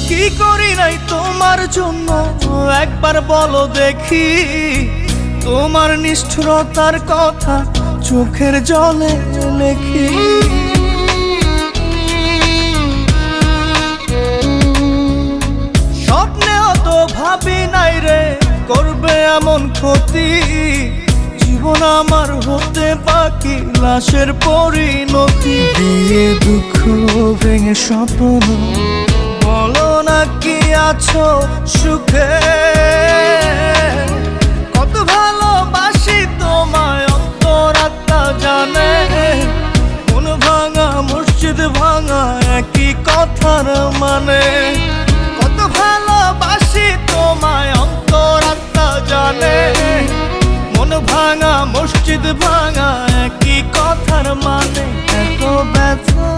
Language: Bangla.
কি করি নাই তোমার জন্য একবার বলো দেখি, তোমার নিষ্ঠুরতার কথা চোখের জলে লেখি। স্বপ্নেও তো ভাবি নাই রে করবে এমন ক্ষতি, জীবন আমার হতে বাকি লাশের পরিণতি। দিয়ে দুঃখ ভেঙে স্বপ্ন বলো না কি আছো সুখে, কত ভালোবাসি তোমায় অন্তরাত্মা জানে। মন ভাঙা মসজিদ ভাঙা একই কথার মানে, কত ভালোবাসি তোমায় অন্তরাত্মা জানে। মন ভাঙা মসজিদ ভাঙা একই কথার মানে, এত ব্যথা